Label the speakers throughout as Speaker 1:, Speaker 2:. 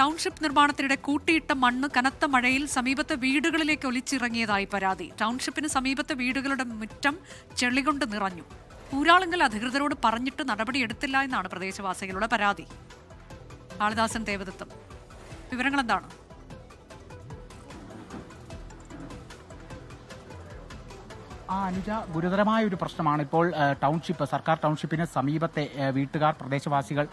Speaker 1: Township നിർമ്മാണത്തിനിടെ കൂട്ടിയിട്ട മണ്ണ് കനത്ത മഴയിൽ സമീപത്തെ വീടുകളിലേക്ക് ഒലിച്ചിറങ്ങിയതായി പരാതി. ടൗൺഷിപ്പിന് സമീപത്തെ വീടുകളുടെ മുറ്റം ചെളികൊണ്ട് നിറഞ്ഞു. ഊരാളുങ്കൽ അധികൃതരോട് പറഞ്ഞിട്ട് നടപടിയെടുത്തില്ല എന്നാണ് പ്രദേശവാസികളുടെ പരാതി. കാളിദാസൻ ദേവദത്തം, വിവരങ്ങൾ എന്താണ്?
Speaker 2: അനുജ, ഗുരുതരമായ ഒരു പ്രശ്നമാണ് ഇപ്പോൾ ടൗൺഷിപ്പ്, സർക്കാർ ടൗൺഷിപ്പിന് സമീപത്തെ വീട്ടുകാർ, പ്രദേശവാസികൾ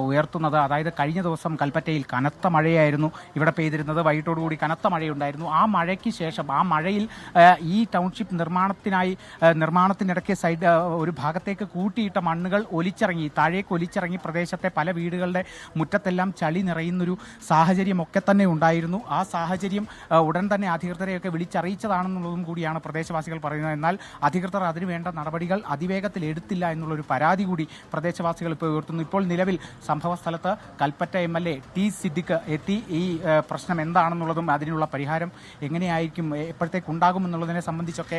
Speaker 2: ഉയർത്തുന്നത്. അതായത് കഴിഞ്ഞ ദിവസം കൽപ്പറ്റയിൽ കനത്ത മഴയായിരുന്നു ഇവിടെ പെയ്തിരുന്നത്. വൈകിട്ടോടുകൂടി കനത്ത മഴയുണ്ടായിരുന്നു. ആ മഴയ്ക്ക് ശേഷം ആ മഴയിൽ ഈ ടൗൺഷിപ്പ് നിർമ്മാണത്തിനിടയ്ക്ക് സൈഡ് ഒരു ഭാഗത്തേക്ക് കൂട്ടിയിട്ട മണ്ണുകൾ താഴേക്ക് ഒലിച്ചിറങ്ങി പ്രദേശത്തെ പല വീടുകളുടെ മുറ്റത്തെല്ലാം ചളി നിറയുന്നൊരു സാഹചര്യമൊക്കെ തന്നെ ഉണ്ടായിരുന്നു. ആ സാഹചര്യം ഉടൻ തന്നെ അധികൃതരെയൊക്കെ വിളിച്ചറിയിച്ചതാണെന്നുള്ളതും കൂടിയാണ് പ്രദേശവാസികൾ പറയുന്നത്. എന്നാൽ അധികൃതർ അതിനുവേണ്ട നടപടികൾ അതിവേഗത്തിൽ എടുത്തില്ല എന്നുള്ളൊരു പരാതി കൂടി പ്രദേശവാസികൾ ഇപ്പോൾ ഉയർത്തുന്നു. ഇപ്പോൾ നിലവിൽ സംഭവ സ്ഥലത്ത് കൽപ്പറ്റ MLA ടി സിദ്ദിഖ് എത്തി ഈ പ്രശ്നം എന്താണെന്നുള്ളതും അതിനുള്ള പരിഹാരം എങ്ങനെയായിരിക്കും, എപ്പോഴത്തേക്കുണ്ടാകുമെന്നുള്ളതിനെ സംബന്ധിച്ചൊക്കെ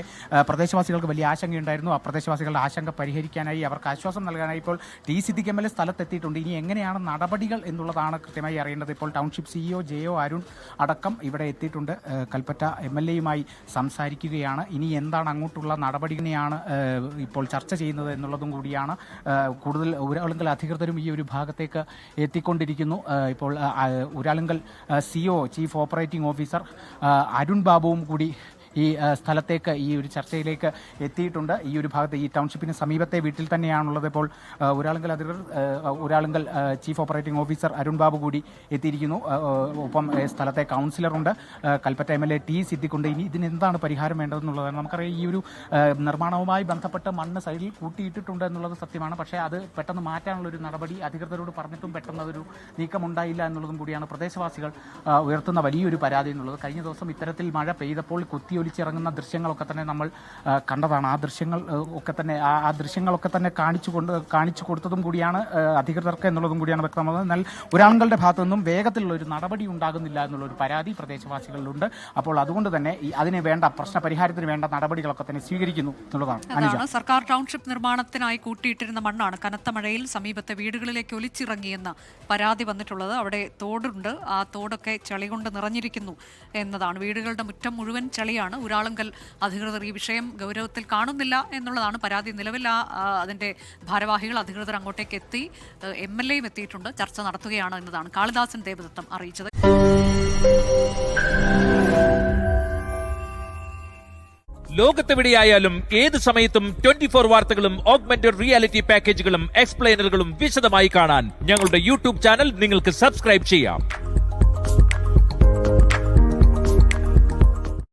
Speaker 2: പ്രദേശവാസികൾക്ക് വലിയ ആശങ്കയുണ്ടായിരുന്നു. ആ പ്രദേശവാസികളുടെ ആശങ്ക പരിഹരിക്കാനായി, അവർക്ക് ആശ്വാസം നൽകാനായി ഇപ്പോൾ ടി സിദ്ദിഖ് MLA സ്ഥലത്തെത്തിയിട്ടുണ്ട്. ഇനി എങ്ങനെയാണ് നടപടികൾ എന്നുള്ളതാണ് കൃത്യമായി അറിയേണ്ടത്. ഇപ്പോൾ ടൗൺഷിപ്പ് CEO JO അരുൺ അടക്കം ഇവിടെ എത്തിയിട്ടുണ്ട്. കൽപ്പറ്റ MLA-യുമായി സംസാരിക്കുകയാണ്. ഇനി എന്താണ് അങ്ങോട്ടുള്ള നടപടിയാണ് ഇപ്പോൾ ചർച്ച ചെയ്യുന്നത് എന്നുള്ളതും കൂടിയാണ്. കൂടുതൽ ഊരാളുങ്കൽ അധികൃതരും ഈ ഒരു ഭാഗത്തേക്ക് എത്തിക്കൊണ്ടിരിക്കുന്നു. ഇപ്പോൾ Uralungal CEO chief operating officer Arun ബാബുവും കൂടി ഈ സ്ഥലത്തേക്ക്, ഈ ഒരു ചർച്ചയിലേക്ക് എത്തിയിട്ടുണ്ട്. ഈ ഒരു ഭാഗത്ത്, ഈ ടൗൺഷിപ്പിന് സമീപത്തെ വീട്ടിൽ തന്നെയാണുള്ളത്. ഇപ്പോൾ Uralungal chief operating officer Arun Babu കൂടി എത്തിയിരിക്കുന്നു. ഒപ്പം സ്ഥലത്തെ കൗൺസിലറുണ്ട്, കൽപ്പറ്റ MLA ടി സിദ്ദിഖുണ്ട്. ഇനി ഇതിനെന്താണ് പരിഹാരം വേണ്ടതെന്നുള്ളതാണ്. നമുക്കറിയാം, ഈ ഒരു നിർമ്മാണവുമായി ബന്ധപ്പെട്ട് മണ്ണ് സൈഡിൽ കൂട്ടിയിട്ടിട്ടുണ്ട് എന്നുള്ളത് സത്യമാണ്. പക്ഷേ അത് പെട്ടെന്ന് മാറ്റാനുള്ളൊരു നടപടി അധികൃതരോട് പറഞ്ഞിട്ടും പെട്ടെന്ന് അതൊരു നീക്കമുണ്ടായില്ല എന്നുള്ളതും കൂടിയാണ് പ്രദേശവാസികൾ ഉയർത്തുന്ന വലിയൊരു പരാതി എന്നുള്ളത്. കഴിഞ്ഞ ദിവസം ഇത്തരത്തിൽ മഴ പെയ്തപ്പോൾ ഒലിച്ചിറങ്ങുന്ന ദൃശ്യങ്ങളൊക്കെ തന്നെ നമ്മൾ കണ്ടതാണ്. ആ ദൃശ്യങ്ങളൊക്കെ തന്നെ കാണിച്ചു കൊടുത്തതും കൂടിയാണ് അധികൃതർക്ക് എന്നുള്ളതും കൂടിയാണ് വ്യക്തമാകുന്നത്. എന്നാൽ ഒരാളുകളുടെ ഭാഗത്തു നിന്നും വേഗത്തിലുള്ള ഒരു നടപടി ഉണ്ടാകുന്നില്ല എന്നുള്ളൊരു പരാതി പ്രദേശവാസികളിലുണ്ട്. അപ്പോൾ അതുകൊണ്ട് തന്നെ അതിന് വേണ്ട പ്രശ്നപരിഹാരത്തിന് വേണ്ട നടപടികളൊക്കെ തന്നെ സ്വീകരിക്കുന്നു എന്നുള്ളതാണ്.
Speaker 1: സർക്കാർ ടൗൺഷിപ്പ് നിർമ്മാണത്തിനായി കൂട്ടിയിട്ടിരുന്ന മണ്ണാണ് കനത്ത മഴയിൽ സമീപത്തെ വീടുകളിലേക്ക് ഒലിച്ചിറങ്ങിയെന്ന് പരാതി വന്നിട്ടുള്ളത്. അവിടെ തോടുണ്ട്, ആ തോടൊക്കെ ചളി കൊണ്ട് നിറഞ്ഞിരിക്കുന്നു എന്നതാണ്. വീടുകളുടെ മുറ്റം മുഴുവൻ ചളിയാണ്. ഊരാളുങ്കൽ അധികൃതർ ഈ വിഷയം ഗൗരവത്തിൽ കാണുന്നില്ല എന്നുള്ളതാണ് പരാതി. നിലവിൽ അതിന്റെ ഭാരവാഹികൾ, അധികൃതർ അങ്ങോട്ടേക്ക് എത്തി, MLA-യും എത്തിയിട്ടുണ്ട്, ചർച്ച നടത്തുകയാണ് എന്നതാണ് കാളിദാസൻ ദേവദത്തം അറിയിച്ചത്.
Speaker 3: ലോകത്തെവിടെയായാലും ഏത് സമയത്തും 24 വാർത്തകളും ഓഗ്മെന്റഡ് റിയാലിറ്റി പാക്കേജുകളും എക്സ്പ്ലെയിനറുകളും വിശദമായി കാണാൻ ഞങ്ങളുടെ YouTube ചാനൽ നിങ്ങൾക്ക് സബ്സ്ക്രൈബ് ചെയ്യാം.